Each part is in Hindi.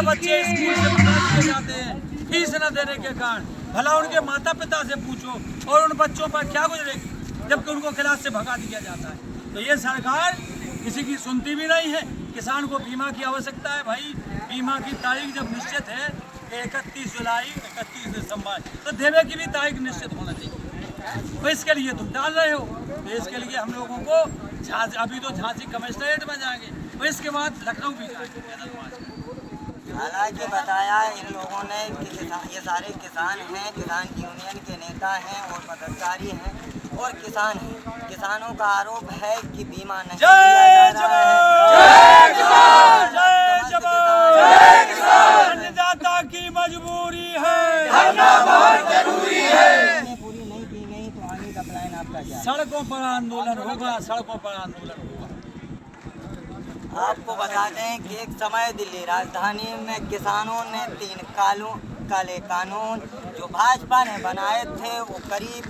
बच्चे स्कूल से भगा दिए जाते हैं फीस न देने के कारण। भला उनके माता पिता से पूछो और उन बच्चों पर क्या गुजरेगी जबकि उनको क्लास से भगा दिया जाता है। तो ये सरकार किसी की सुनती भी नहीं है। किसान को बीमा की आवश्यकता है भाई। बीमा की तारीख जब निश्चित है 31 जुलाई 31 दिसंबर, तो देवे की भी तारीख निश्चित होना चाहिए। तो इसके लिए तुम डाल रहे हो, तो इसके लिए हम लोगों को अभी तो झांसी कमिश्नरेट में जाएंगे, तो इसके बाद लखनऊ भी जाएंगे पैदल मार्च। हालांकि बताया इन लोगों ने कि ये सारे किसान हैं, किसान यूनियन के नेता हैं और पदाधिकारी हैं और किसान हैं। किसानों का आरोप है कि बीमा नहीं किया जा रहा है। अन्नदाता की मजबूरी है, पूरी नहीं की गई तो आगे का प्लान आपका क्या है? सड़कों पर आंदोलन होगा, सड़कों पर आंदोलन होगा। आपको बता दें कि एक समय दिल्ली राजधानी में किसानों ने 3 काले कानून जो भाजपा ने बनाए थे वो करीब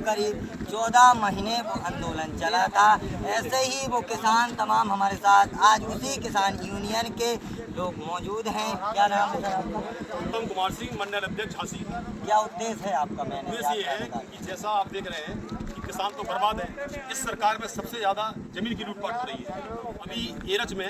14 महीने वो आंदोलन चला था। ऐसे ही वो किसान तमाम हमारे साथ आज उसी किसान यूनियन के लोग मौजूद हैं। क्या नाम है आपका? उत्तम कुमार सिंह, मंडल अध्यक्ष झांसी। क्या उद्देश्य है आपका? उद्देश्य ये है कि जैसा आप देख रहे हैं कि किसान तो बर्बाद है। इस सरकार में सबसे ज़्यादा जमीन की लूटपाट हो रही है। अभी एरच में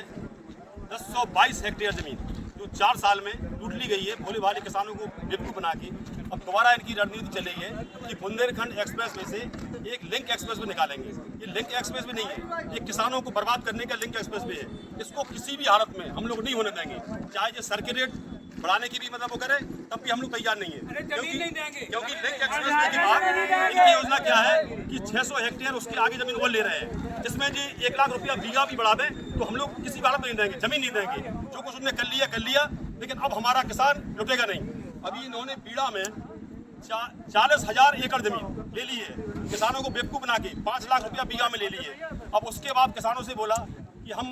1022 हेक्टेयर जमीन जो 4 साल में लूट ली गई है भोले भाले किसानों को बेवकूफ़ बना के। अब दोबारा इनकी रणनीति चल रही है कि बुंदेलखंड एक्सप्रेस में से एक लिंक एक्सप्रेस में निकालेंगे। ये लिंक एक्सप्रेस में नहीं है, ये किसानों को बर्बाद करने का लिंक एक्सप्रेस भी है। इसको किसी भी हालत में हम लोग नहीं होने देंगे, चाहे ये सर्किट रेट बढ़ाने की भी मतलब वो करे तब भी हम लोग तैयार नहीं है। क्योंकि लिंक एक्सप्रेस के बाद इनकी योजना क्या है कि 600 हेक्टेयर उसके आगे जमीन वो ले रहे हैं, जिसमें जो 1 लाख रुपया बीघा भी बढ़ा दें तो हम लोग किसी हालत में नहीं देंगे, जमीन नहीं देंगे। जो कुछ उन्होंने कर लिया, लेकिन अब हमारा किसान लुटेगा नहीं। अभी इन्होंने बीड़ा में 40,000 एकड़ जमीन ले ली है, किसानों को बेवकूफ़ बना के 5 लाख रुपया बीघा में ले लिए। अब उसके बाद किसानों से बोला कि हम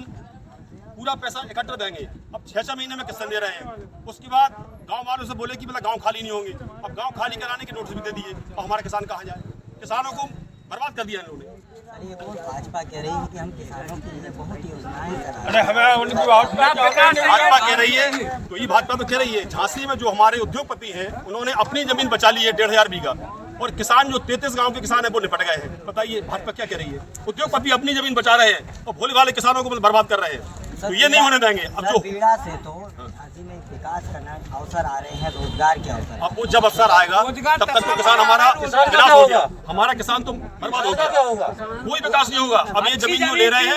पूरा पैसा इकट्ठा देंगे। अब 6 महीने में किसान दे रहे हैं। उसके बाद गांव वालों से बोले कि मतलब गांव खाली नहीं होंगे। अब गांव खाली कराने के नोटिस भी दे दिए। अब हमारे किसान कहाँ जाए? किसानों को बर्बाद कर दिया इन लोगों ने। ये वो भाजपा कह रही है कि हम किसानों के लिए बहुत योजनाएं चला अरे हमें भाजपा कह रही है, तो ये भाजपा तो कह रही है। झांसी में जो हमारे उद्योगपति हैं उन्होंने अपनी जमीन बचा ली है 1,500 बीघा, और किसान जो 33 गांव के किसान है वो निपट गए हैं। बताइए भाजपा क्या कह रही है? उद्योगपति अपनी जमीन बचा रहे हैं और भोले भाले किसानों को बर्बाद कर रहे हैं, तो ये नहीं होने देंगे। अब जो बीड़ा से तो झांसी में विकास करना अवसर आ रहे हैं, रोजगार के अवसर। अब वो जब अवसर आएगा तब तक तो किसान हमारा विनाश हो गया, हमारा किसान तो बर्बाद हो गया, कोई विकास नहीं होगा। अब ये जमीन जो ले रहे हैं,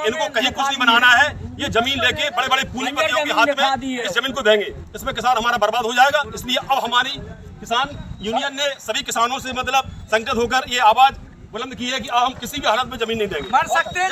इनको कहीं कुछ नहीं बनाना है। ये जमीन लेके बड़े बड़े पूंजीपतियों के हाथ में इस जमीन को देंगे, इसमें किसान हमारा बर्बाद हो जाएगा। इसलिए अब हमारी किसान यूनियन ने सभी किसानों से मतलब संगठित होकर ये आवाज बुलंद की है कि हम किसी भी हालत में जमीन नहीं देंगे। मर सकते हैं।